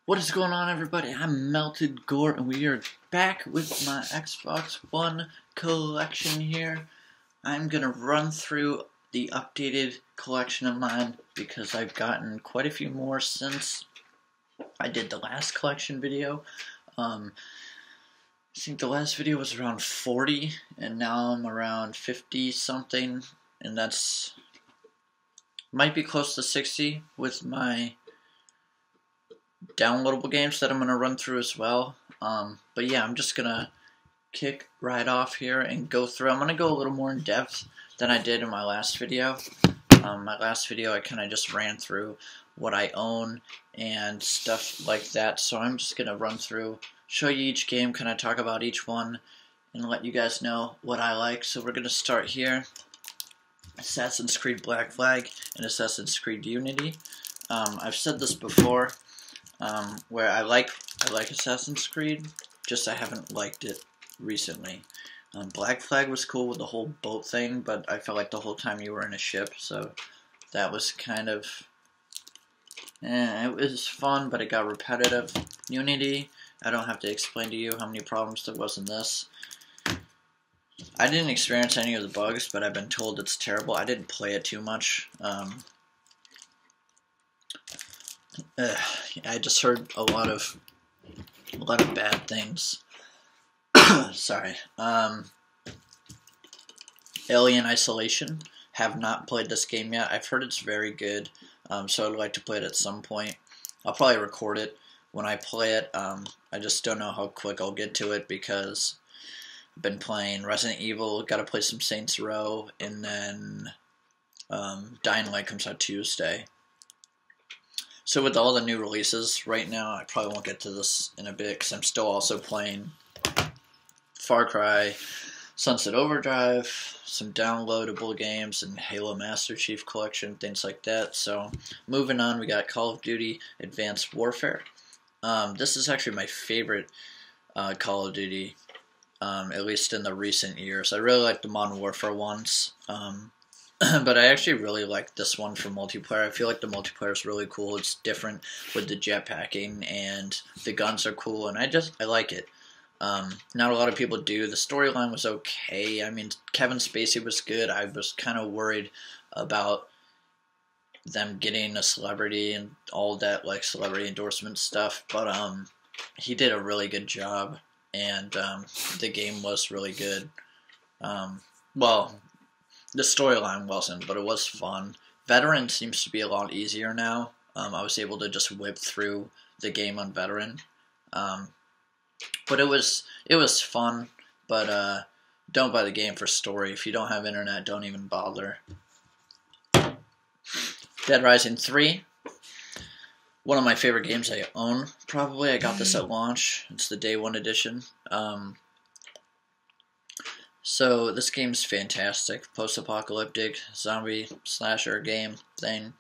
What is going on, everybody? I'm Melted Gore, and we are back with my Xbox One collection here. I'm gonna run through the updated collection of mine because I've gotten quite a few more since I did the last collection video. I think the last video was around 40, and now I'm around 50 something, and that's might be close to 60 with my downloadable games that I'm going to run through as well. But yeah, I'm just going to kick right off here and go through. I'm going to go a little more in depth than I did in my last video. My last video I kind of just ran through what I own and stuff like that. So I'm just going to run through, show you each game, kind of talk about each one, and let you guys know what I like. So we're going to start here. Assassin's Creed Black Flag and Assassin's Creed Unity. I've said this before, where I like Assassin's Creed, just I haven't liked it recently. Black Flag was cool with the whole boat thing, but I felt like the whole time you were in a ship, so that was kind of, it was fun, but it got repetitive. Unity, I don't have to explain to you how many problems there was in this. I didn't experience any of the bugs, but I've been told it's terrible. I didn't play it too much. I just heard a lot of bad things. Sorry. Alien Isolation. Have not played this game yet. I've heard it's very good, so I'd like to play it at some point. I'll probably record it when I play it. I just don't know how quick I'll get to it because I've been playing Resident Evil, got to play some Saints Row, and then Dynamite comes out Tuesday. So with all the new releases right now, I probably won't get to this in a bit because I'm still also playing Far Cry, Sunset Overdrive, some downloadable games, and Halo Master Chief Collection, things like that. So moving on, we got Call of Duty Advanced Warfare. This is actually my favorite Call of Duty, at least in the recent years. I really like the Modern Warfare ones. But I actually really like this one for multiplayer. I feel like the multiplayer is really cool. It's different with the jetpacking, and the guns are cool, and I like it. Not a lot of people do. The storyline was okay. I mean, Kevin Spacey was good. I was kind of worried about them getting a celebrity and all that, like, celebrity endorsement stuff, but he did a really good job, and the game was really good. Well, the storyline wasn't, but it was fun. Veteran seems to be a lot easier now. I was able to just whip through the game on Veteran. But it was fun, but don't buy the game for story. If you don't have internet, don't even bother. Dead Rising 3. One of my favorite games I own, probably. I got this at launch. It's the Day One edition. So this game's fantastic. Post-apocalyptic zombie slasher game thing.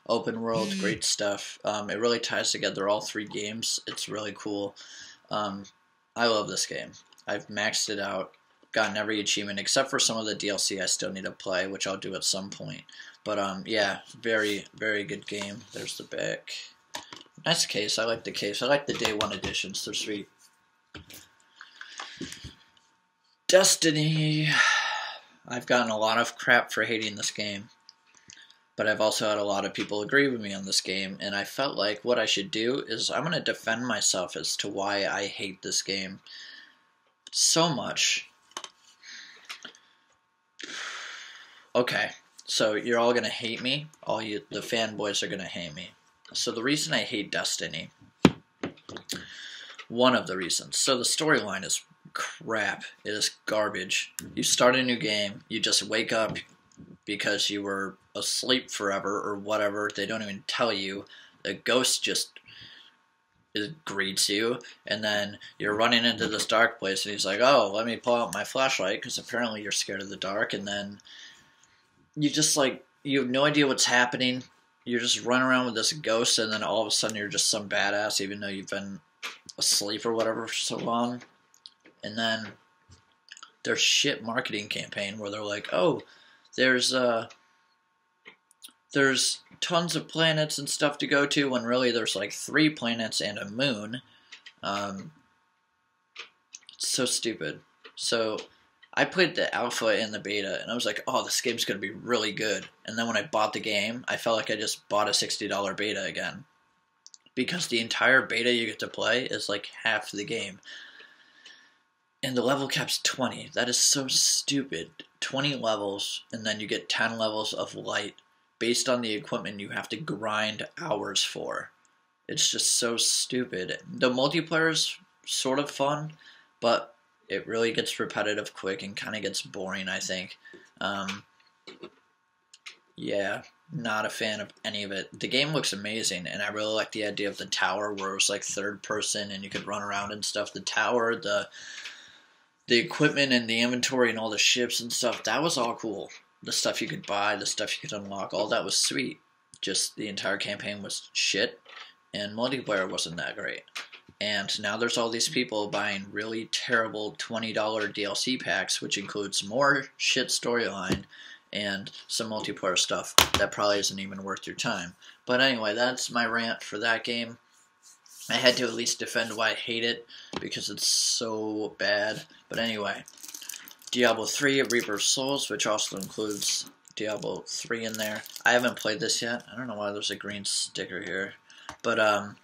Open world, great stuff. It really ties together all three games. It's really cool. I love this game. I've maxed it out, gotten every achievement except for some of the DLC I still need to play, which I'll do at some point. But yeah, very, very good game. There's the back. Nice case. I like the case. I like the Day One editions. They're sweet. Destiny. I've gotten a lot of crap for hating this game, but I've also had a lot of people agree with me on this game, and I felt like what I should do is I'm going to defend myself as to why I hate this game so much. Okay, so you're all going to hate me. All you, the fanboys, are going to hate me. So the reason I hate Destiny, one of the reasons, so the storyline is crap. It is garbage. You start a new game, you just wake up because you were asleep forever or whatever. They don't even tell you. The ghost just greets you, and then you're running into this dark place, and he's like, oh, let me pull out my flashlight because apparently you're scared of the dark, and then you just, like, you have no idea what's happening. You're just running around with this ghost, and then all of a sudden you're just some badass even though you've been asleep or whatever for so long. And then their shit marketing campaign where they're like, oh, there's there's tons of planets and stuff to go to when really there's like 3 planets and a moon. It's so stupid. So I played the alpha and the beta, and I was like, oh, this game's going to be really good. And then when I bought the game, I felt like I just bought a $60 beta again. Because the entire beta you get to play is like half the game. And the level cap's 20. That is so stupid. 20 levels, and then you get 10 levels of light based on the equipment you have to grind hours for. It's just so stupid. The multiplayer is sort of fun, but it really gets repetitive quick and kind of gets boring, I think. Yeah, not a fan of any of it. The game looks amazing, and I really like the idea of the tower where it was like third person and you could run around and stuff. The tower, the equipment and the inventory and all the ships and stuff, that was all cool. The stuff you could buy, the stuff you could unlock, all that was sweet. Just the entire campaign was shit, and multiplayer wasn't that great. And now there's all these people buying really terrible $20 DLC packs, which includes more shit storyline and some multiplayer stuff that probably isn't even worth your time. But anyway, that's my rant for that game. I had to at least defend why I hate it, because it's so bad. But anyway, Diablo 3 Reaper's Souls, which also includes Diablo 3 in there. I haven't played this yet. I don't know why there's a green sticker here. But,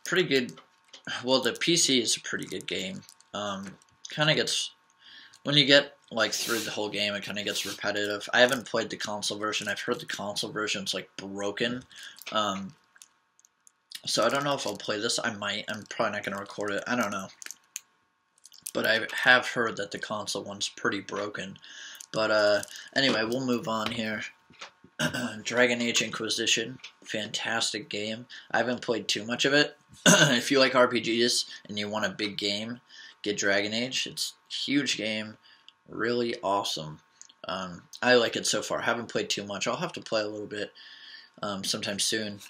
pretty good. Well, the PC is a pretty good game. Kind of gets, when you get like through the whole game, it kind of gets repetitive. I haven't played the console version. I've heard the console version's like broken. So I don't know if I'll play this. I might. I'm probably not going to record it. I don't know. But I have heard that the console one's pretty broken. But anyway, we'll move on here. Dragon Age Inquisition, fantastic game. I haven't played too much of it. If you like RPGs and you want a big game, get Dragon Age. It's a huge game, really awesome. I like it so far. Haven't played too much. I'll have to play a little bit sometime soon.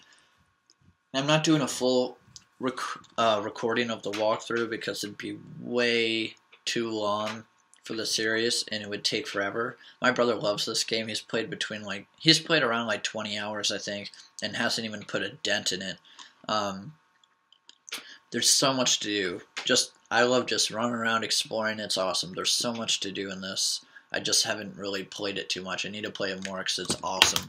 I'm not doing a full recording of the walkthrough because it'd be way too long for the series, and it would take forever. My brother loves this game. He's played around like 20 hours, I think, and hasn't even put a dent in it. There's so much to do. I love just running around exploring. It's awesome. There's so much to do in this. I just haven't really played it too much. I need to play it more because it's awesome.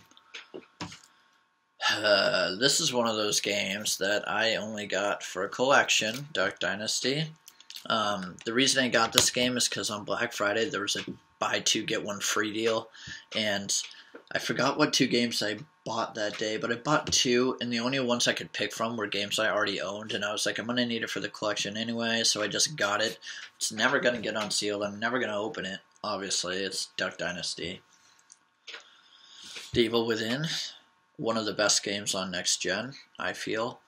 This is one of those games that I only got for a collection, Duck Dynasty. The reason I got this game is because on Black Friday there was a buy 2 get 1 free deal, and I forgot what 2 games I bought that day, but I bought 2, and the only ones I could pick from were games I already owned, and I was like, I'm gonna need it for the collection anyway, so I just got it. It's never gonna get unsealed. I'm never gonna open it, obviously. It's Duck Dynasty. The Evil Within, one of the best games on next gen, I feel.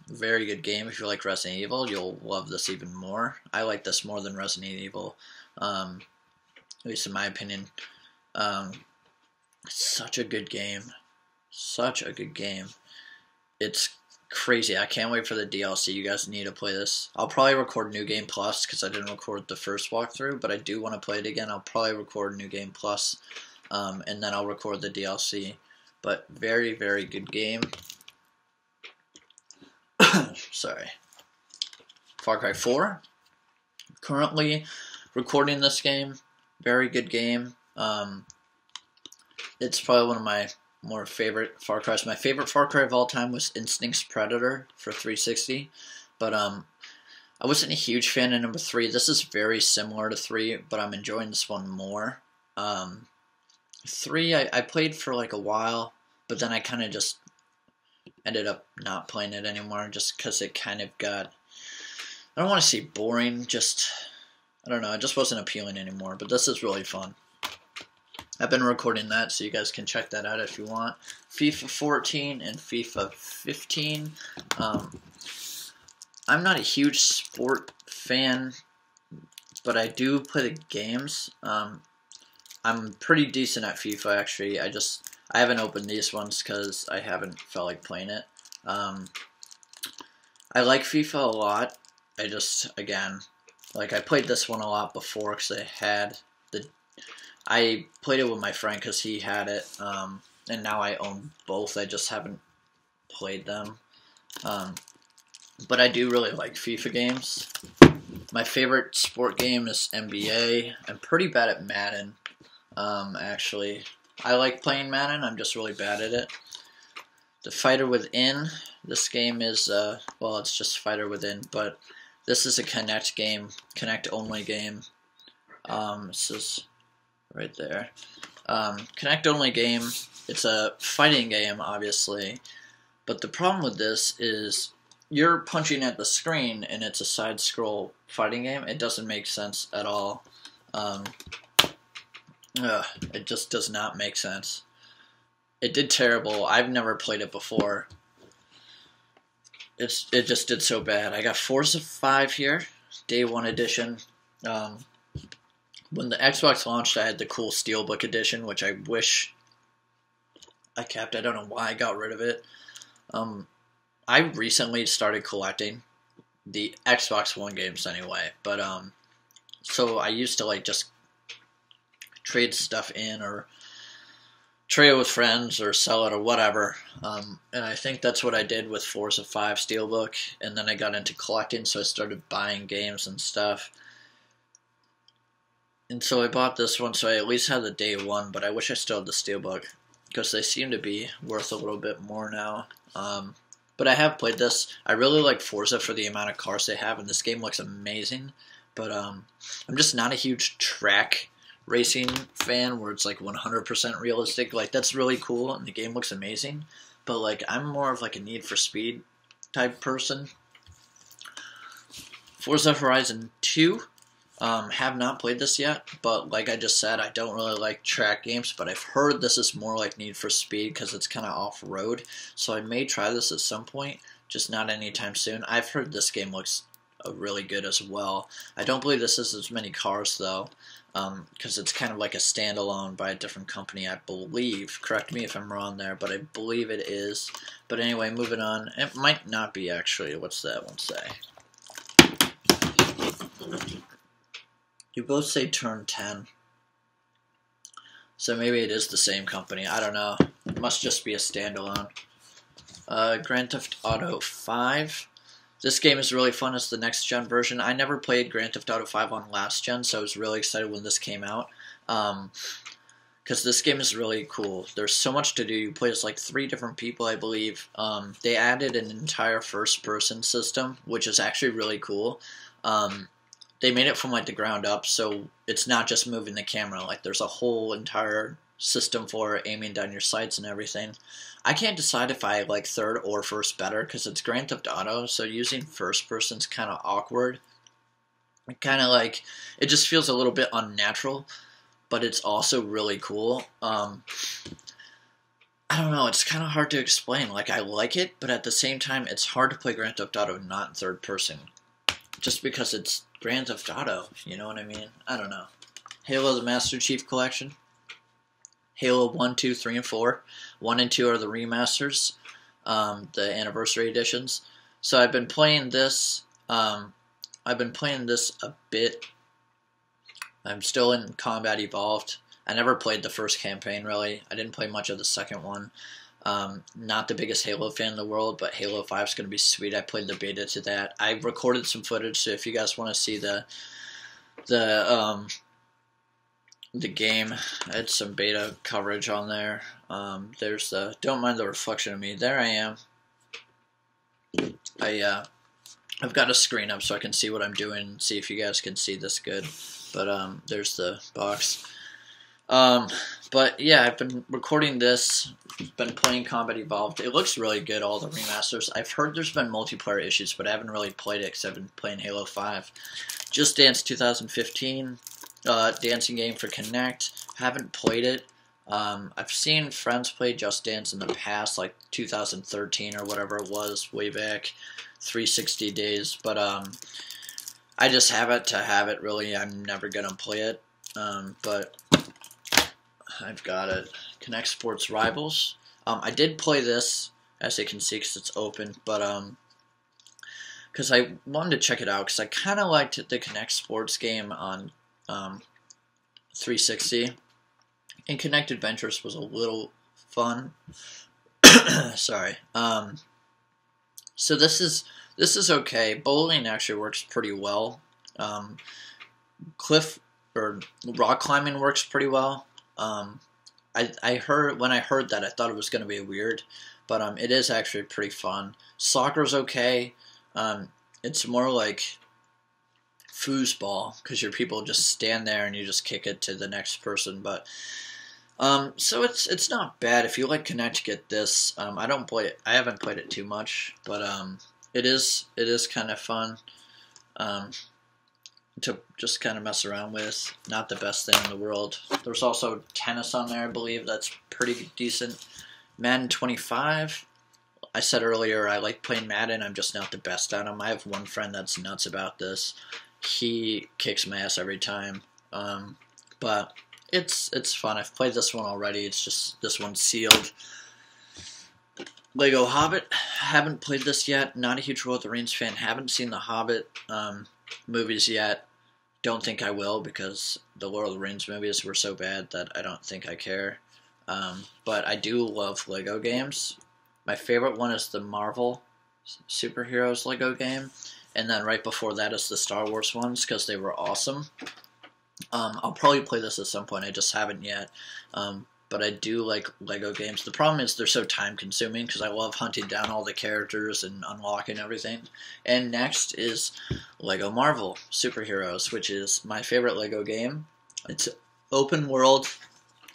Very good game. If you like Resident Evil, you'll love this even more. I like this more than Resident Evil, at least in my opinion. Such a good game. Such a good game. It's crazy. I can't wait for the DLC. You guys need to play this. I'll probably record New Game Plus because I didn't record the first walkthrough, but I do want to play it again. I'll probably record New Game Plus, and then I'll record the DLC. But very, very good game. Sorry. Far Cry 4. Currently recording this game. Very good game. It's probably one of my more favorite Far Cry's. My favorite Far Cry of all time was Instinct's Predator for 360. But I wasn't a huge fan of number 3. This is very similar to 3, but I'm enjoying this one more. 3, I played for like a while, but then I kind of just ended up not playing it anymore just because it kind of got, I don't want to say boring, I don't know, it just wasn't appealing anymore, but this is really fun. I've been recording that, so you guys can check that out if you want. FIFA 14 and FIFA 15. I'm not a huge sport fan, but I do play the games. I'm pretty decent at FIFA, actually. I haven't opened these ones because I haven't felt like playing it. I like FIFA a lot. Again, like I played this one a lot before because I played it with my friend because he had it. and now I own both. I just haven't played them. But I do really like FIFA games. My favorite sport game is NBA. I'm pretty bad at Madden, actually. I like playing Madden, I'm just really bad at it. The Fighter Within, this game is, well, it's just Fighter Within, but this is a Kinect game, Kinect only game. This is right there. Kinect only game, it's a fighting game, obviously, but the problem with this is you're punching at the screen and it's a side-scroll fighting game. It doesn't make sense at all. It just does not make sense. It did terrible. I've never played it before. It just did so bad. I got Forza 5 here, Day One edition. When the Xbox launched, I had the cool Steelbook edition, which I wish I kept. I don't know why I got rid of it. I recently started collecting the Xbox One games anyway, but so I used to like just trade stuff in or trade it with friends or sell it or whatever, and I think that's what I did with Forza 5 Steelbook, and then I got into collecting, so I started buying games and stuff, and so I bought this one, so I at least had the Day One, but I wish I still had the Steelbook, because they seem to be worth a little bit more now. But I have played this. I really like Forza for the amount of cars they have, and this game looks amazing. But I'm just not a huge track racing fan where it's like 100% realistic. Like, that's really cool, and the game looks amazing. But like, I'm more of like a Need for Speed type person. Forza Horizon 2. Have not played this yet, but like I just said, I don't really like track games, but I've heard this is more like Need for Speed because it's kind of off-road, so I may try this at some point, just not anytime soon. I've heard this game looks really good as well. I don't believe this is as many cars, though, because it's kind of like a standalone by a different company, I believe. Correct me if I'm wrong there, but I believe it is. But anyway, moving on. It might not be, actually. What's that one say? You both say turn 10. So maybe it is the same company. I don't know. It must just be a standalone. Grand Theft Auto 5. This game is really fun. It's the next gen version. I never played Grand Theft Auto 5 on last gen, so I was really excited when this came out. Because this game is really cool. There's so much to do. You play as like 3 different people, I believe. They added an entire first-person system, which is actually really cool. They made it from like the ground up, so it's not just moving the camera. Like, there's a whole entire system for aiming down your sights and everything. I can't decide if I like third or first better because it's Grand Theft Auto, so using first person's kind of awkward. Kind of like, it just feels a little bit unnatural, but it's also really cool. I don't know, it's kind of hard to explain. Like, I like it, but at the same time, it's hard to play Grand Theft Auto not in third person. Just because it's Grand Theft Auto, you know what I mean? I don't know. Halo the Master Chief Collection. Halo 1, 2, 3, and 4. 1 and 2 are the remasters, the anniversary editions. So I've been playing this. A bit. I'm still in Combat Evolved. I never played the first campaign, really. I didn't play much of the second one. Not the biggest Halo fan in the world, but Halo 5 is going to be sweet. I played the beta to that. I recorded some footage, so if you guys want to see the game, I had some beta coverage on there. There's the, don't mind the reflection of me. There I am. I've got a screen up so I can see what I'm doing and see if you guys can see this good. But there's the box. But yeah, I've been recording this, been playing Combat Evolved. It looks really good, all the remasters. I've heard there's been multiplayer issues, but I haven't really played it because I've been playing Halo 5. Just Dance 2015, dancing game for Kinect. Haven't played it. I've seen friends play Just Dance in the past, like 2013 or whatever it was, way back, 360 days. But I just have it to have it, really. I'm never going to play it. But I've got it. Kinect Sports Rivals. I did play this, as you can see, because it's open, but because I wanted to check it out, because I kind of liked the Kinect Sports game on 360, and Kinect Adventures was a little fun. Sorry. So this is okay. Bowling actually works pretty well. Cliff or rock climbing works pretty well. I heard when I heard that I thought it was going to be weird, but it is actually pretty fun. Soccer's okay. It's more like foosball because your people just stand there and you just kick it to the next person. But so it's not bad. If you like Kinect, get this. I don't play it. I haven't played it too much, but it is kind of fun to just kind of mess around with. Not the best thing in the world. There's also tennis on there, I believe. That's pretty decent. Madden 25. I said earlier I like playing Madden. I'm just not the best at them. I have one friend that's nuts about this. He kicks my ass every time. But it's fun. I've played this one already. It's just this one's sealed. Lego Hobbit. Haven't played this yet. Not a huge Lord of the Rings fan. Haven't seen the Hobbit movies yet. Don't think I will because the Lord of the Rings movies were so bad that I don't think I care. But I do love Lego games. My favorite one is the Marvel Superheroes Lego game. And then right before that is the Star Wars ones because they were awesome. I'll probably play this at some point. I just haven't yet. But I do like Lego games. The problem is they're so time consuming because I love hunting down all the characters and unlocking everything. And next is Lego Marvel Superheroes, which is my favorite Lego game. It's open world.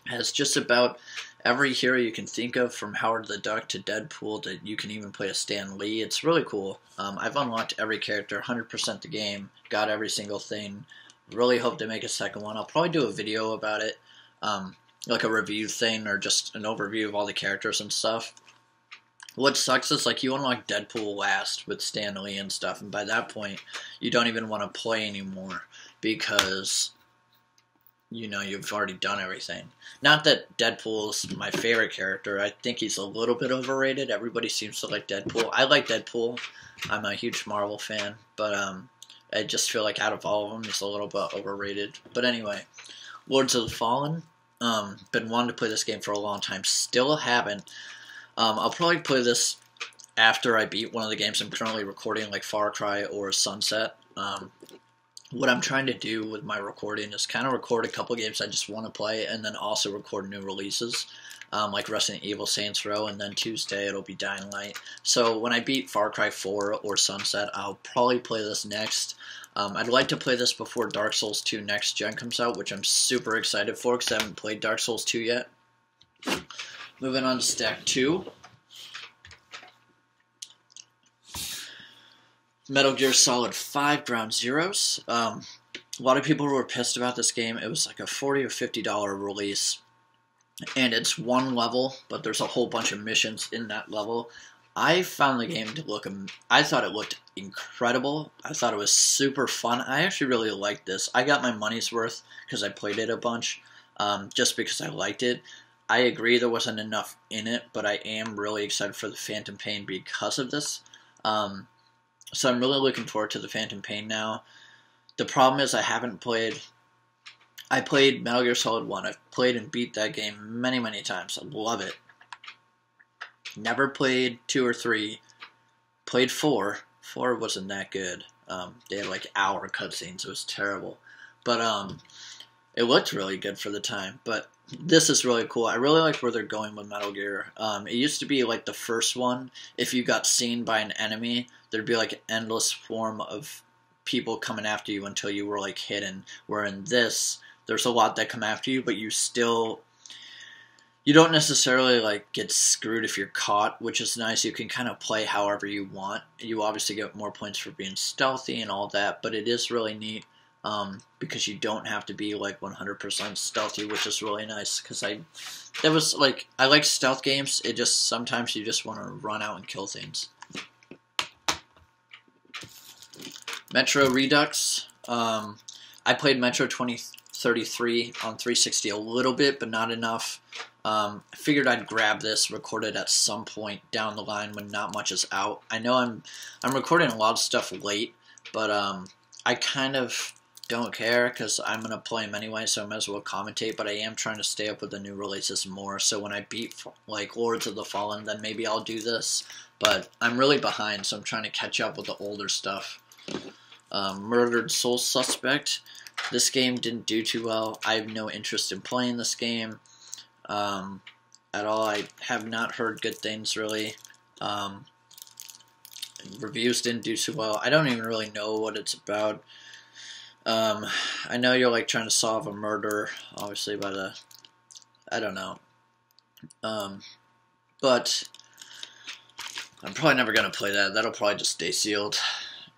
Has just about every hero you can think of, from Howard the Duck to Deadpool to you can even play a Stan Lee. It's really cool. I've unlocked every character, 100% the game, got every single thing. Really hope to make a second one. I'll probably do a video about it, like a review thing or just an overview of all the characters and stuff. What sucks is like you unlock Deadpool last with Stan Lee and stuff, and by that point you don't even want to play anymore because you know you've already done everything. Not that Deadpool's my favorite character. I think he's a little bit overrated. Everybody seems to like Deadpool. I like Deadpool. I'm a huge Marvel fan, but I just feel like out of all of them, he's a little bit overrated. But anyway, Lords of the Fallen. Been wanting to play this game for a long time. Still haven't. I'll probably play this after I beat one of the games I'm currently recording, like Far Cry or Sunset. What I'm trying to do with my recording is kind of record a couple games I just want to play and then also record new releases, like Resident Evil, Saints Row, and then Tuesday it'll be Dying Light. So when I beat Far Cry 4 or Sunset, I'll probably play this next. I'd like to play this before Dark Souls 2 Next Gen comes out, which I'm super excited for because I haven't played Dark Souls 2 yet. Moving on to Stack 2. Metal Gear Solid 5 Ground Zeroes. A lot of people were pissed about this game. It was like a $40 or $50 release. And it's one level, but there's a whole bunch of missions in that level. I found the game to look, I thought it looked incredible. I thought it was super fun. I actually really liked this. I got my money's worth because I played it a bunch, just because I liked it. I agree there wasn't enough in it, but I am really excited for the Phantom Pain because of this. So I'm really looking forward to the Phantom Pain now. The problem is I haven't played... I played Metal Gear Solid 1. I've played and beat that game many, many times. I love it. Never played 2 or 3. Played 4. 4 wasn't that good. They had like hour cutscenes. It was terrible. But it looked really good for the time. But this is really cool. I really like where they're going with Metal Gear. It used to be like the first one. If you got seen by an enemy, there'd be like an endless form of people coming after you until you were like hidden. Where in this, there's a lot that come after you, but you still... You don't necessarily like get screwed if you're caught, which is nice. You can kind of play however you want. You obviously get more points for being stealthy and all that, but it is really neat because you don't have to be like 100% stealthy, which is really nice. Because I like stealth games. It just sometimes you just want to run out and kill things. Metro Redux. I played Metro 2033 on 360 a little bit, but not enough. I figured I'd grab this, record it at some point down the line when not much is out. I know I'm recording a lot of stuff late, but I kind of don't care because I'm going to play them anyway, so I might as well commentate, but I am trying to stay up with the new releases more, so when I beat, like, Lords of the Fallen, then maybe I'll do this, but I'm really behind, so I'm trying to catch up with the older stuff. Murdered Soul Suspect. This game didn't do too well. I have no interest in playing this game at all. I have not heard good things, really. Reviews didn't do too well. I don't even really know what it's about. I know you're like trying to solve a murder, obviously, but I don't know. But I'm probably never gonna play that. That'll probably just stay sealed.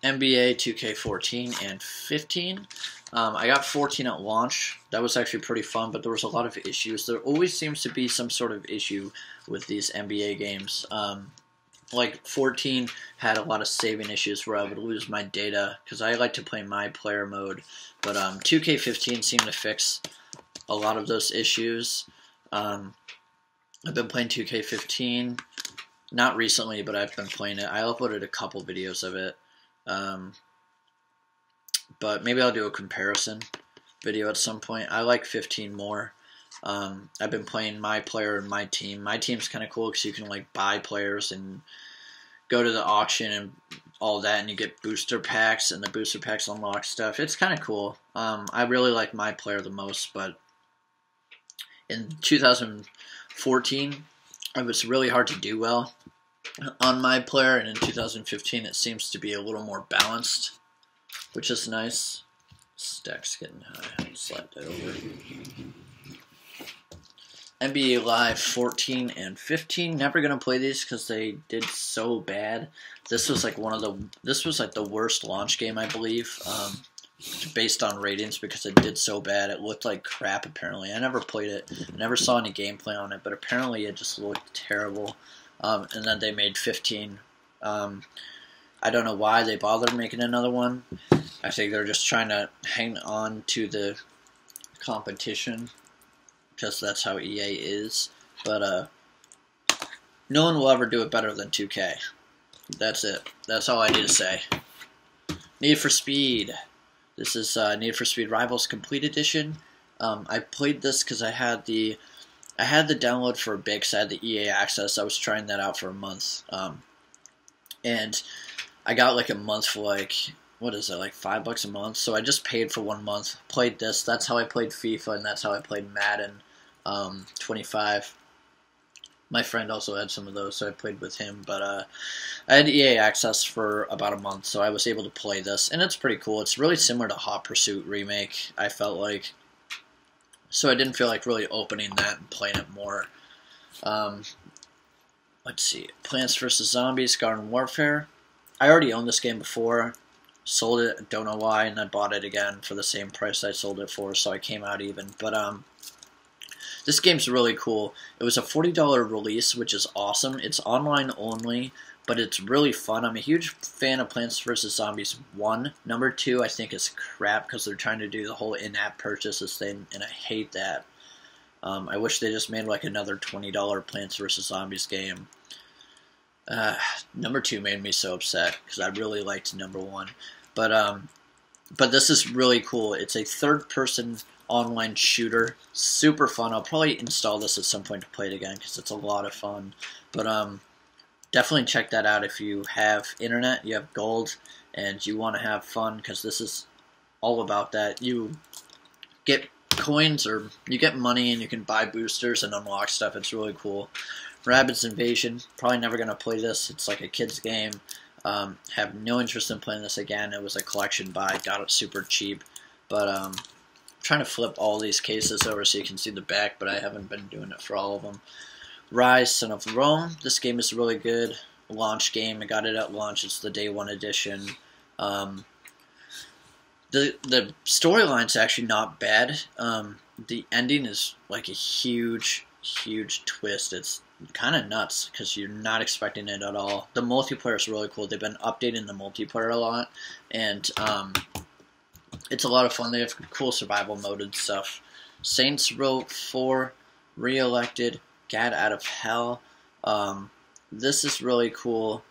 NBA 2K14 and 15. I got 14 at launch. That was actually pretty fun, but there was a lot of issues. There always seems to be some sort of issue with these NBA games. Like 14 had a lot of saving issues where I would lose my data because I like to play my player mode. But 2K15 seemed to fix a lot of those issues. I've been playing 2K15, not recently, but I've been playing it. I uploaded a couple videos of it. But maybe I'll do a comparison video at some point. I like 15 more. I've been playing my player and my team. My team's kind of cool because you can like buy players and go to the auction and all that, and you get booster packs, and the booster packs unlock stuff. It's kind of cool. I really like my player the most, but in 2014, it was really hard to do well on my player, and in 2015, it seems to be a little more balanced, which is nice. Stack's getting high. I'll slide that over. NBA Live 14 and 15. Never gonna play these because they did so bad. This was like the worst launch game, I believe, based on ratings because it did so bad. It looked like crap. Apparently, I never played it. I never saw any gameplay on it, but apparently it just looked terrible. And then they made 15. I don't know why they bothered making another one. I think they're just trying to hang on to the competition because that's how EA is. But no one will ever do it better than 2K. That's it. That's all I need to say. Need for Speed. This is Need for Speed Rivals Complete Edition. I played this because I had the download for a bit because I had the EA access. I was trying that out for a month. And I got like a month for like, what is it, like $5 a month? So I just paid for 1 month, played this. That's how I played FIFA, and that's how I played Madden 25. My friend also had some of those, so I played with him. But I had EA access for about a month, so I was able to play this. And it's pretty cool. It's really similar to Hot Pursuit Remake, I felt like. So I didn't feel like really opening that and playing it more. Let's see. Plants vs. Zombies, Garden Warfare. I already owned this game before. Sold it, don't know why, and I bought it again for the same price I sold it for, so I came out even. But this game's really cool. It was a $40 release, which is awesome. It's online only, but it's really fun. I'm a huge fan of Plants vs. Zombies 1. Number 2, I think, is crap because they're trying to do the whole in-app purchases thing, and I hate that. I wish they just made like another $20 Plants vs. Zombies game. Number 2 made me so upset because I really liked number 1. But this is really cool. It's a third-person online shooter. Super fun. I'll probably install this at some point to play it again because it's a lot of fun. But definitely check that out if you have internet, you have gold, and you want to have fun because this is all about that. You get coins or you get money and you can buy boosters and unlock stuff. It's really cool. Rabbids Invasion. Probably never going to play this. It's like a kid's game. Have no interest in playing this again. It was a collection buy. Got it super cheap. But I'm trying to flip all these cases over so you can see the back, but I haven't been doing it for all of them. Ryse, Son of Rome. This game is really good. Launch game. I got it at launch. It's the Day One edition. The storyline's actually not bad. The ending is like a huge twist. It's kind of nuts because you're not expecting it at all. The multiplayer is really cool. They've been updating the multiplayer a lot, and it's a lot of fun. They have cool survival mode and stuff. Saints Row 4, re-elected, Gad out of Hell. This is really cool.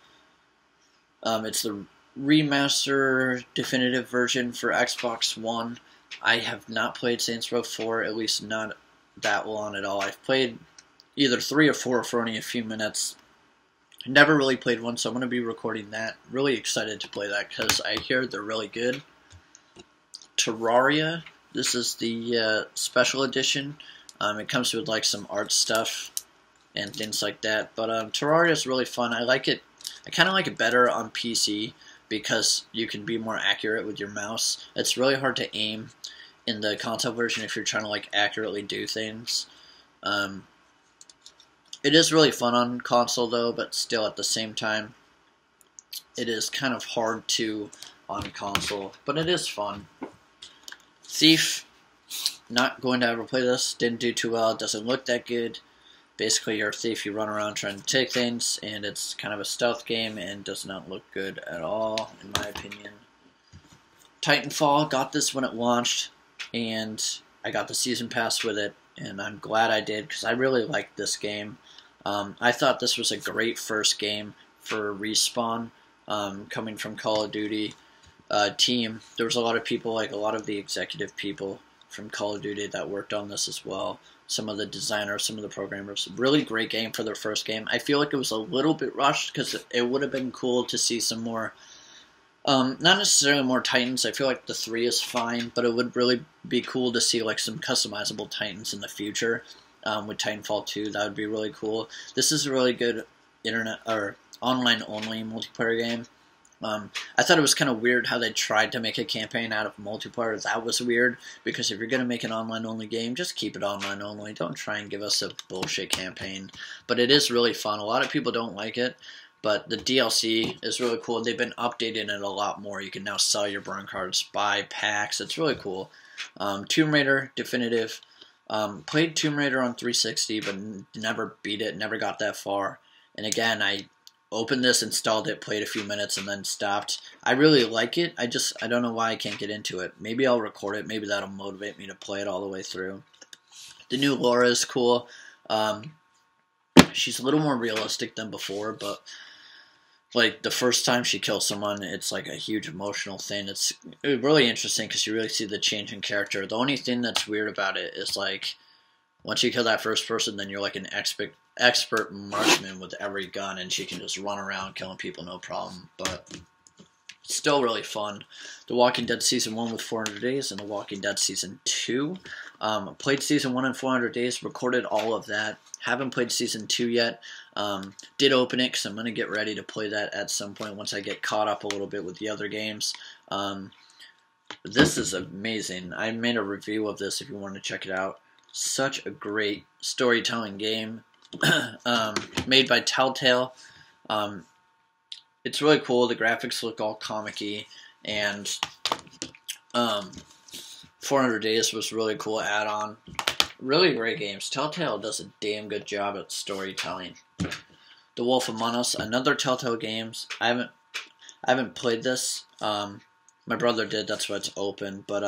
It's the Remaster definitive version for Xbox One. I have not played Saints Row 4, at least not that long at all. I've played either 3 or 4 for only a few minutes. Never really played one, so I'm going to be recording that. Really excited to play that because I hear they're really good. Terraria, this is the special edition. It comes with like some art stuff and things like that. But Terraria is really fun. I like it. I kind of like it better on PC because you can be more accurate with your mouse. It's really hard to aim in the console version if you're trying to like accurately do things. It is really fun on console though, but still at the same time, it is kind of hard to on console, but it is fun. Thief, not going to ever play this, didn't do too well, doesn't look that good. Basically you're a thief, you run around trying to take things, and it's kind of a stealth game and does not look good at all, in my opinion. Titanfall, got this when it launched, and I got the season pass with it, and I'm glad I did, because I really liked this game. I thought this was a great first game for Respawn, coming from Call of Duty team. There was a lot of people, like a lot of the executive people from Call of Duty that worked on this as well. Some of the designers, some of the programmers. Really great game for their first game. I feel like it was a little bit rushed because it would have been cool to see some more, not necessarily more Titans. I feel like the 3 is fine, but it would really be cool to see like some customizable Titans in the future. With Titanfall 2, that would be really cool. This is a really good internet or online only multiplayer game. I thought it was kind of weird how they tried to make a campaign out of multiplayer. That was weird, because if you're going to make an online-only game, just keep it online-only. Don't try and give us a bullshit campaign. But it is really fun. A lot of people don't like it, but the DLC is really cool. They've been updating it a lot more. You can now sell your burn cards, buy packs. It's really cool. Tomb Raider Definitive. Played Tomb Raider on 360, but never beat it, never got that far. And again, I opened this, installed it, played a few minutes, and then stopped. I really like it. I don't know why I can't get into it. Maybe I'll record it. Maybe that'll motivate me to play it all the way through. The new Laura is cool. She's a little more realistic than before, but like the first time she kills someone, it's like a huge emotional thing. It's really interesting because you really see the change in character. The only thing that's weird about it is like once you kill that first person, then you're like an expert marksman with every gun, and she can just run around killing people no problem. But still really fun. The Walking Dead Season 1 with 400 Days and The Walking Dead Season 2. Played Season 1 in 400 Days, recorded all of that. Haven't played Season 2 yet. Did open it because I'm going to get ready to play that at some point once I get caught up a little bit with the other games. This is amazing. I made a review of this if you want to check it out. Such a great storytelling game. Made by Telltale. It's really cool. The graphics look all comic-y, and 400 Days was really cool add-on. Really great games. Telltale does a damn good job at storytelling. The Wolf Among Us, another Telltale games. I haven't played this. My brother did. That's why it's open. But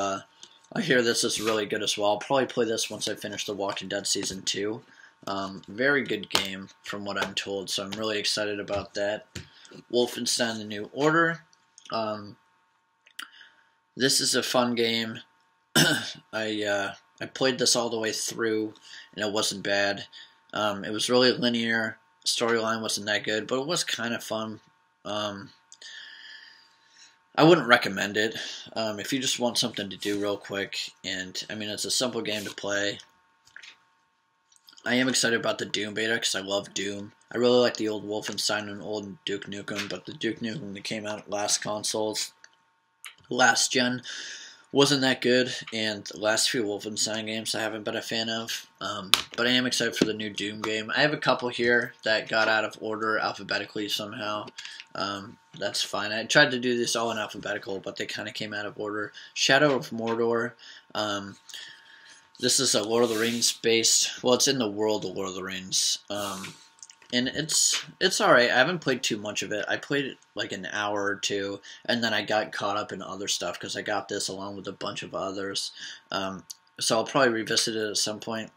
I hear this is really good as well. I'll probably play this once I finish The Walking Dead Season 2. Very good game from what I'm told, so I'm really excited about that. Wolfenstein: The New Order. This is a fun game. I played this all the way through, and it wasn't bad. It was really linear. Storyline wasn't that good, but it was kind of fun. I wouldn't recommend it. If you just want something to do real quick, and I mean it's a simple game to play. I am excited about the Doom beta because I love Doom. I really like the old Wolfenstein and old Duke Nukem, but the Duke Nukem that came out last consoles, last gen, wasn't that good, and the last few Wolfenstein games I haven't been a fan of. But I am excited for the new Doom game. I have a couple here that got out of order alphabetically somehow. That's fine. I tried to do this all in alphabetical, but they kind of came out of order. Shadow of Mordor. This is a Lord of the Rings based. Well, it's in the world of Lord of the Rings. And it's alright. I haven't played too much of it. I played it like an hour or two, and then I got caught up in other stuff because I got this along with a bunch of others. So I'll probably revisit it at some point.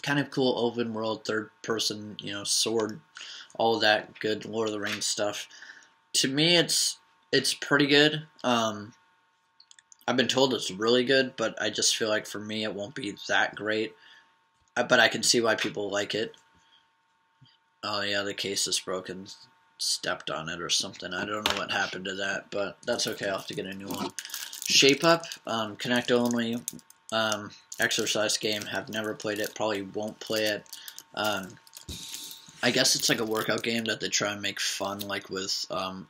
Kind of cool open world, third person, sword, all of that good Lord of the Rings stuff. To me, it's It's pretty good. I've been told it's really good, but I just feel like for me it won't be that great. But I can see why people like it. Oh yeah, the case is broken. Stepped on it or something. I don't know what happened to that, but that's okay. I'll have to get a new one. Shape Up, Kinect only, exercise game. Have never played it. Probably won't play it. I guess it's like a workout game that they try and make fun, like with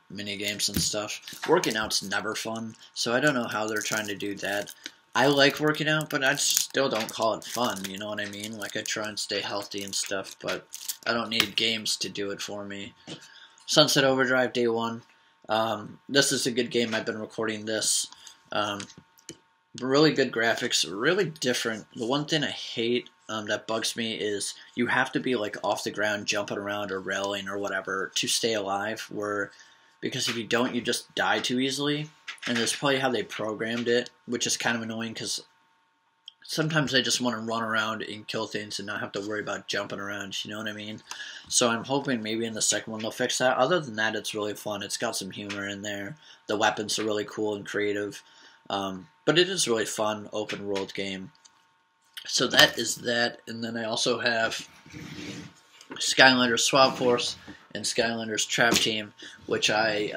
mini games and stuff. Working out's never fun, so I don't know how they're trying to do that. I like working out, but I still don't call it fun, you know what I mean? Like, I try and stay healthy and stuff, but I don't need games to do it for me. Sunset Overdrive Day One. This is a good game. I've been recording this. Really good graphics, really different. The one thing I hate that bugs me is you have to be like off the ground, jumping around or railing or whatever to stay alive. Because if you don't, you just die too easily. And that's probably how they programmed it, which is kind of annoying because sometimes I just want to run around and kill things and not have to worry about jumping around, you know what I mean? So I'm hoping maybe in the second one they'll fix that. Other than that, it's really fun. It's got some humor in there. The weapons are really cool and creative. But it is really fun, open world game. So that is that. And then I also have Skylanders Swap Force and Skylanders Trap Team, which I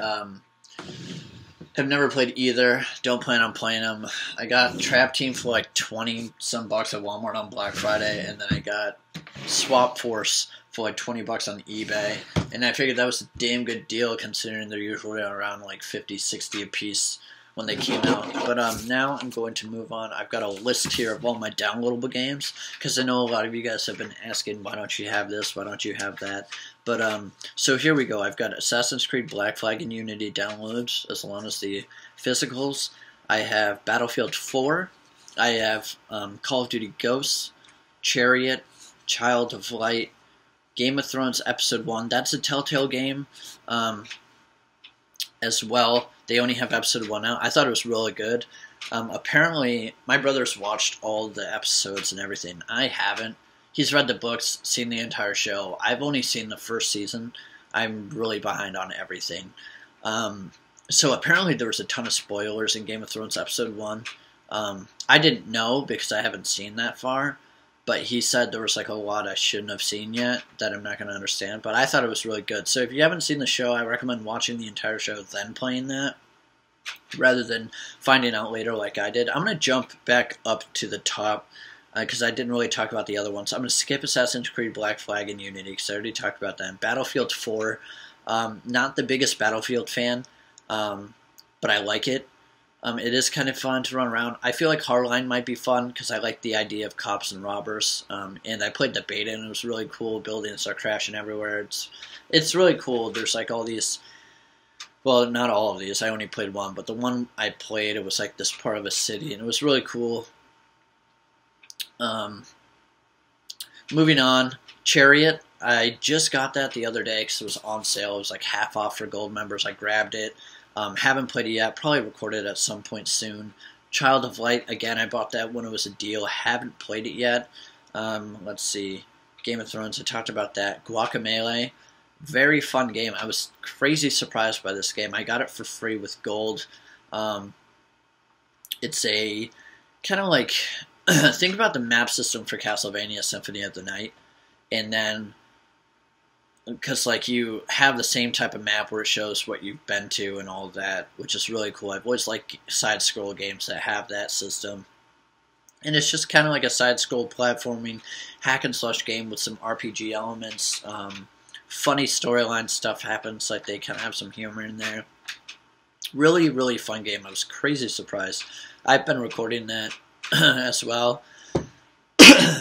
have never played either. Don't plan on playing them. I got Trap Team for like 20-some bucks at Walmart on Black Friday, and then I got Swap Force for like 20 bucks on eBay. And I figured that was a damn good deal considering they're usually around like 50, 60 a piece when they came out. But now I'm going to move on. I've got a list here of all my downloadable games because I know a lot of you guys have been asking, why don't you have this, why don't you have that? But so here we go. I've got Assassin's Creed Black Flag and Unity downloads as long as the physicals. I have Battlefield 4. I have Call of Duty Ghosts, Chariot, Child of Light, Game of Thrones Episode 1. That's a Telltale game as well. They only have Episode 1 out. I thought it was really good. Apparently, my brother's watched all the episodes and everything. I haven't. He's read the books, seen the entire show. I've only seen the first season. I'm really behind on everything. So apparently there was a ton of spoilers in Game of Thrones Episode 1. I didn't know because I haven't seen that far. But he said there was like a lot I shouldn't have seen yet that I'm not going to understand. But I thought it was really good. So if you haven't seen the show, I recommend watching the entire show, then playing that, rather than finding out later like I did. I'm going to jump back up to the top because I didn't really talk about the other ones. So I'm going to skip Assassin's Creed Black Flag and Unity because I already talked about that. Battlefield 4, not the biggest Battlefield fan, but I like it. It is kind of fun to run around. I feel like Hardline might be fun because I like the idea of cops and robbers. And I played the beta and it was really cool. Buildings start crashing everywhere. It's really cool. There's like all these, well, not all of these. I only played one, but the one I played, it was like this part of a city and it was really cool. Moving on, Chariot. I just got that the other day because it was on sale. It was like half off for gold members. I grabbed it. Haven't played it yet. Probably record it at some point soon. Child of Light, again, I bought that when it was a deal. Haven't played it yet. Let's see. Game of Thrones, I talked about that. Guacamelee, very fun game. I was crazy surprised by this game. I got it for free with gold. It's a kind of like, think about the map system for Castlevania Symphony of the Night. And then, because like you have the same type of map where it shows what you've been to and all of that, which is really cool. I've always liked side-scroll games that have that system. And it's just kind of like a side-scroll platforming hack-and-slash game with some RPG elements. Funny storyline stuff happens, like they kind of have some humor in there. Really, really fun game. I was crazy surprised. I've been recording that as well.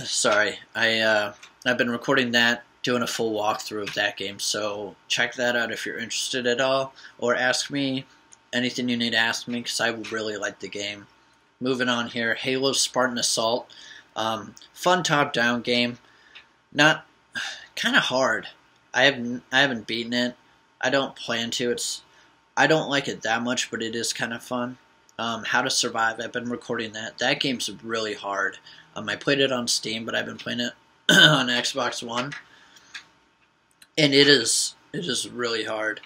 Sorry. I've been recording that, doing a full walkthrough of that game, so check that out if you're interested at all, or ask me anything you need to ask me, because I really like the game. Moving on here, Halo Spartan Assault. Fun top-down game. Not, kind of hard. I haven't beaten it. I don't plan to. I don't like it that much, but it is kind of fun. How to Survive, I've been recording that. That game's really hard. I played it on Steam, but I've been playing it on Xbox One. And it is really hard.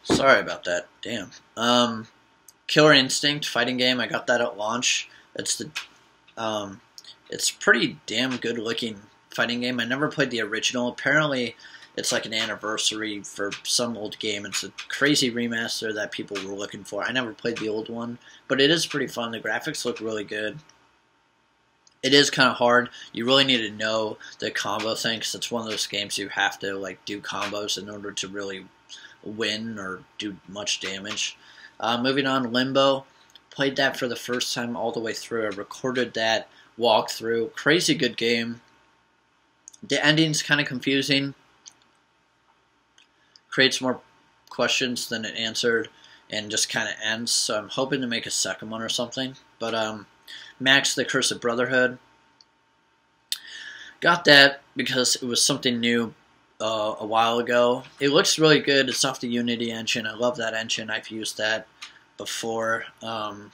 Sorry about that. Damn. Killer Instinct fighting game. I got that at launch. It's pretty damn good looking fighting game. I never played the original. Apparently, it's like an anniversary for some old game. It's a crazy remaster that people were looking for. I never played the old one, but it is pretty fun. The graphics look really good. It is kind of hard. You really need to know the combo thing, because it's one of those games you have to like do combos in order to really win or do much damage. Moving on, Limbo. Played that for the first time all the way through. I recorded that walkthrough. Crazy good game. The ending's kind of confusing. Creates more questions than it answered, and just kind of ends. So I'm hoping to make a second one or something. But Max, the Curse of Brotherhood. Got that because it was something new a while ago. It looks really good. It's off the Unity engine. I love that engine. I've used that before. And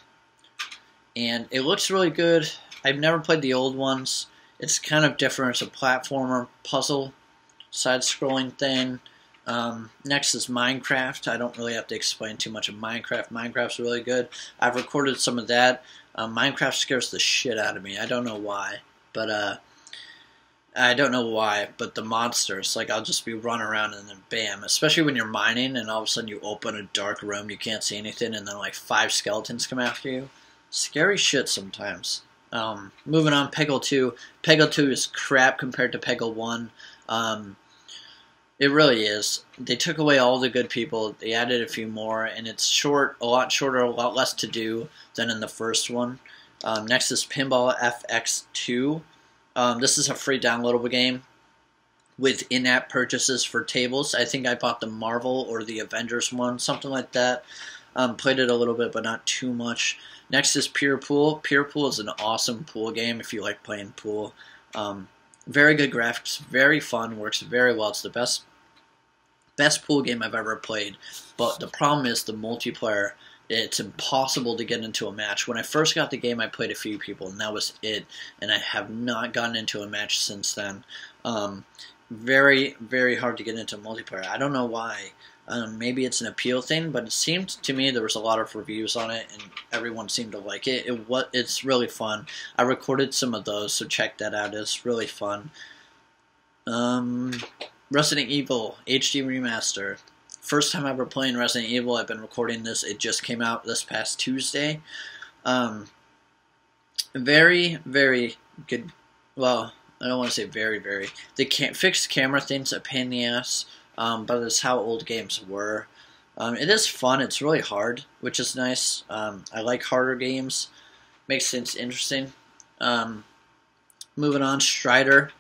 it looks really good. I've never played the old ones. It's kind of different. It's a platformer, puzzle, side-scrolling thing. Next is Minecraft. I don't really have to explain too much of Minecraft. Minecraft's really good. I've recorded some of that. Minecraft scares the shit out of me. I don't know why. But the monsters, like, I'll just be running around and then bam. Especially when you're mining and all of a sudden you open a dark room, you can't see anything, and then like 5 skeletons come after you. Scary shit sometimes. Moving on, Peggle 2. Peggle 2 is crap compared to Peggle 1. It really is. They took away all the good people. They added a few more, and it's short, a lot shorter, a lot less to do than in the first one. Next is Pinball FX2. This is a free downloadable game with in-app purchases for tables. I think I bought the Marvel or the Avengers one, something like that. Played it a little bit, but not too much. Next is Pure Pool. Pure Pool is an awesome pool game if you like playing pool. Very good graphics, very fun, works very well. It's the best pool game I've ever played. But the problem is the multiplayer. It's impossible to get into a match. When I first got the game, I played a few people, and that was it. And I have not gotten into a match since then. Very, very hard to get into multiplayer. I don't know why. Maybe it's an appeal thing, but it seemed to me there was a lot of reviews on it, and everyone seemed to like it. It's really fun. I recorded some of those, so check that out. It's really fun. Resident Evil HD Remaster. First time ever playing Resident Evil. I've been recording this. It just came out this past Tuesday. Very, very good. Well, I don't want to say very, very. The fixed camera thing's a pain in the ass, but it's how old games were. It is fun. It's really hard, which is nice. I like harder games. Makes things interesting. Moving on, Strider.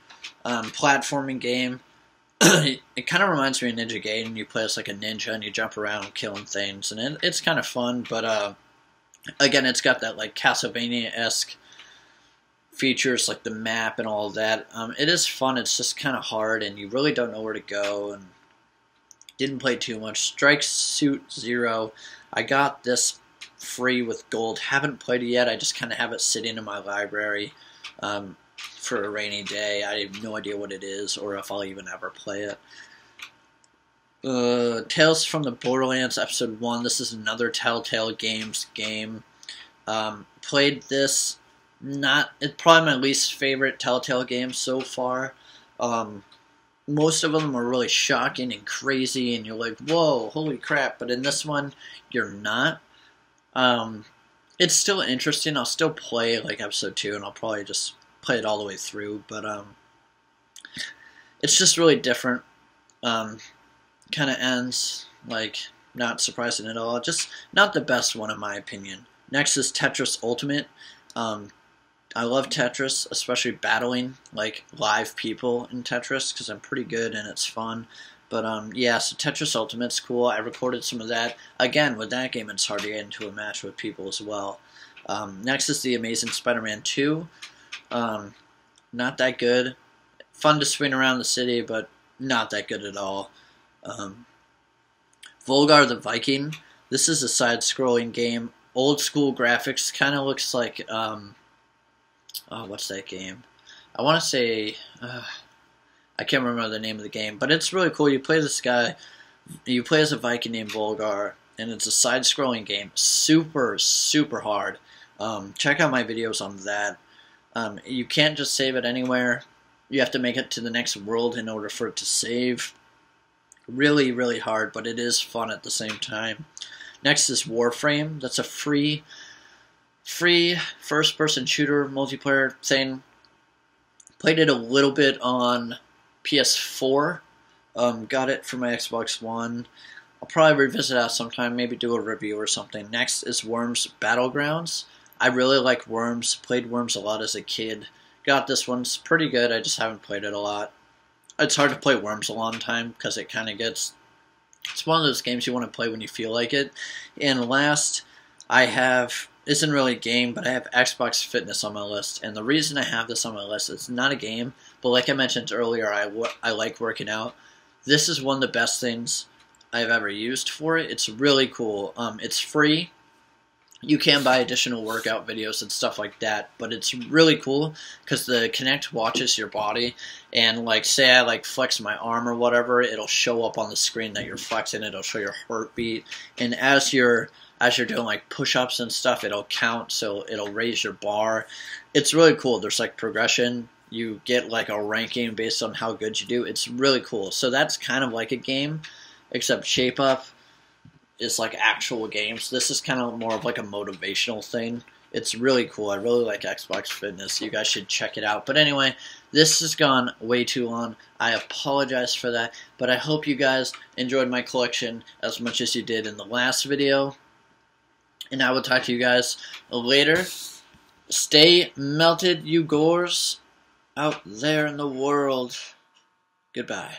Platforming game. It kind of reminds me of Ninja Gaiden. You play as like a ninja and you jump around killing things, and it's kind of fun. But again, it's got that like Castlevania-esque features, like the map and all of that. It is fun. It's just kind of hard, and you really don't know where to go. And didn't play too much. Strike Suit Zero. I got this free with gold. Haven't played it yet. I just kind of have it sitting in my library. For a rainy day. I have no idea what it is or if I'll even ever play it. Tales from the Borderlands Episode 1. This is another Telltale Games game. Played this. It's probably my least favorite Telltale game so far. Most of them are really shocking and crazy, and you're like, whoa, holy crap. But in this one, you're not. It's still interesting. I'll still play like Episode 2, and I'll probably just play it all the way through, but it's just really different. Kind of ends like not surprising at all. Just not the best one in my opinion. Next is Tetris Ultimate. I love Tetris, especially battling like live people in Tetris because I'm pretty good and it's fun. But yeah, so Tetris Ultimate's cool. I recorded some of that. Again, with that game, it's hard to get into a match with people as well. Next is The Amazing Spider-Man 2. Not that good. Fun to swing around the city, but not that good at all. Volgar the Viking. This is a side-scrolling game. Old school graphics. Kind of looks like, what's that game? I want to say, I can't remember the name of the game, but it's really cool. You play this guy You play as a Viking named Volgar, and it's a side-scrolling game. Super, super hard. Check out my videos on that. You can't just save it anywhere. You have to make it to the next world in order for it to save. Really, really hard, but it is fun at the same time. Next is Warframe. That's a free first-person shooter multiplayer thing. Played it a little bit on PS4. Got it for my Xbox One. I'll probably revisit that sometime, maybe do a review or something. Next is Worms Battlegrounds. I really like Worms. Played Worms a lot as a kid. Got this one. It's pretty good. I just haven't played it a lot. It's hard to play Worms a long time because it kind of gets... It's one of those games you want to play when you feel like it. And last, I have... Isn't really a game, but I have Xbox Fitness on my list. And the reason I have this on my list, it's not a game, but like I mentioned earlier, I like working out. This is one of the best things I've ever used for it. It's really cool. It's free. You can buy additional workout videos and stuff like that, but it's really cool because the Kinect watches your body, and like say I like flex my arm or whatever, it'll show up on the screen that you're flexing. It'll show your heartbeat, and as you're doing like push-ups and stuff, it'll count, so it'll raise your bar. It's really cool. There's like progression. You get like a ranking based on how good you do. It's really cool. So that's kind of like a game, except Shape Up is like actual games. This is kind of more of like a motivational thing. It's really cool. I really like Xbox Fitness. You guys should check it out. But anyway, this has gone way too long. I apologize for that, but I hope you guys enjoyed my collection as much as you did in the last video. And I will talk to you guys later. Stay melted, you gores, out there in the world. Goodbye.